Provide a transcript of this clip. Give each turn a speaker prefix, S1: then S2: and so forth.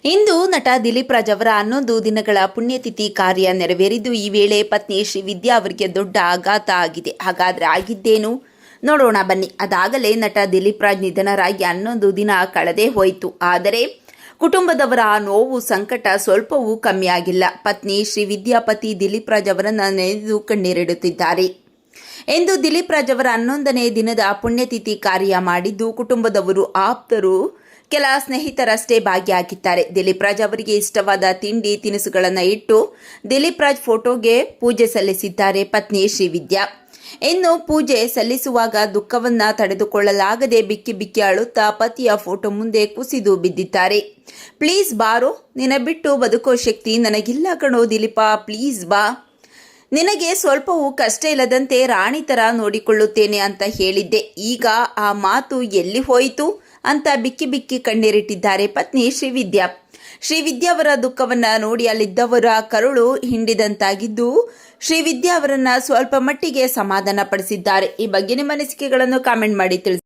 S1: ಇಂದು ನಟ ದಿಲೀಪ್ ರಾಜ್ ಅವರ 11 ದಿನಗಳ ಪುಣ್ಯತಿಥಿ ಕಾರ್ಯ ನೆರವೇರಿದ್ದು, ಈ ವೇಳೆ ಪತ್ನಿ ಶ್ರೀವಿದ್ಯಾ ಅವರಿಗೆ ದೊಡ್ಡ ಆಘಾತ ಆಗಿದೆ. ಹಾಗಾದ್ರೆ ಆಗಿದ್ದೇನು ನೋಡೋಣ ಬನ್ನಿ. ಅದಾಗಲೇ ನಟ ದಿಲೀಪ್ ರಾಜ್ ನಿಧನರಾಗಿ 11 ದಿನ ಕಳೆದೇ ಹೋಯಿತು. ಆದರೆ ಕುಟುಂಬದವರ ನೋವು ಸಂಕಟ ಸ್ವಲ್ಪವೂ ಕಮ್ಮಿಯಾಗಿಲ್ಲ. ಪತ್ನಿ ಶ್ರೀವಿದ್ಯಾ ಪತಿ ದಿಲೀಪ್ ರಾಜ್ ಅವರನ್ನು ನೆನೆದು ಕಣ್ಣೀರಿಡುತ್ತಿದ್ದಾರೆ ಎಂದು ದಿಲೀಪ್ ರಾಜ್ ಅವರ 11ನೇ ದಿನದ ಪುಣ್ಯತಿಥಿ ಕಾರ್ಯ ಮಾಡಿದ್ದು, ಕುಟುಂಬದವರು, ಆಪ್ತರು, ಕೆಲ ಸ್ನೇಹಿತರಷ್ಟೇ ಭಾಗಿಯಾಗಿದ್ದಾರೆ. ದಿಲೀಪ್ ರಾಜ್ ಅವರಿಗೆ ಇಷ್ಟವಾದ ತಿಂಡಿ ತಿನಿಸುಗಳನ್ನು ಇಟ್ಟು ದಿಲೀಪ್ ರಾಜ್ ಫೋಟೋಗೆ ಪೂಜೆ ಸಲ್ಲಿಸಿದ್ದಾರೆ ಪತ್ನಿ ಶ್ರೀವಿದ್ಯಾ. ಇನ್ನು ಪೂಜೆ ಸಲ್ಲಿಸುವಾಗ ದುಃಖವನ್ನ ತಡೆದುಕೊಳ್ಳಲಾಗದೆ ಬಿಕ್ಕಿ ಬಿಕ್ಕಿ ಅಳುತ್ತಾ ಪತಿಯ ಫೋಟೋ ಮುಂದೆ ಕುಸಿದು ಬಿದ್ದಿದ್ದಾರೆ. ಪ್ಲೀಸ್ ಬಾರೋ, ನಿನ್ನ ಬಿಟ್ಟು ಬದುಕೋ ಶಕ್ತಿ ನನಗಿಲ್ಲ ಕಣೋ ದಿಲೀಪ, ಪ್ಲೀಸ್ ಬಾ, ನಿನಗೆ ಸ್ವಲ್ಪವೂ ಕಷ್ಟ ಇಲ್ಲದಂತೆ ರಾಣಿ ಥರ ನೋಡಿಕೊಳ್ಳುತ್ತೇನೆ ಅಂತ ಹೇಳಿದ್ದೆ. ಈಗ ಆ ಮಾತು ಎಲ್ಲಿ ಹೋಯಿತು ಅಂತ ಬಿಕ್ಕಿ ಬಿಕ್ಕಿ ಕಣ್ಣೀರಿಟ್ಟಿದ್ದಾರೆ ಪತ್ನಿ ಶ್ರೀವಿದ್ಯಾ. ಶ್ರೀವಿದ್ಯಾ ಅವರ ದುಃಖವನ್ನು ನೋಡಿ ಅಲ್ಲಿದ್ದವರ ಕರುಳು ಹಿಂಡಿದಂತಾಗಿದ್ದು, ಶ್ರೀವಿದ್ಯಾ ಅವರನ್ನು ಸ್ವಲ್ಪ ಮಟ್ಟಿಗೆ ಸಮಾಧಾನ ಪಡಿಸಿದ್ದಾರೆ. ಈ ಬಗ್ಗೆ ನಿಮ್ಮ ಅನಿಸಿಕೆಗಳನ್ನು ಕಾಮೆಂಟ್ ಮಾಡಿ ತಿಳಿಸಿ.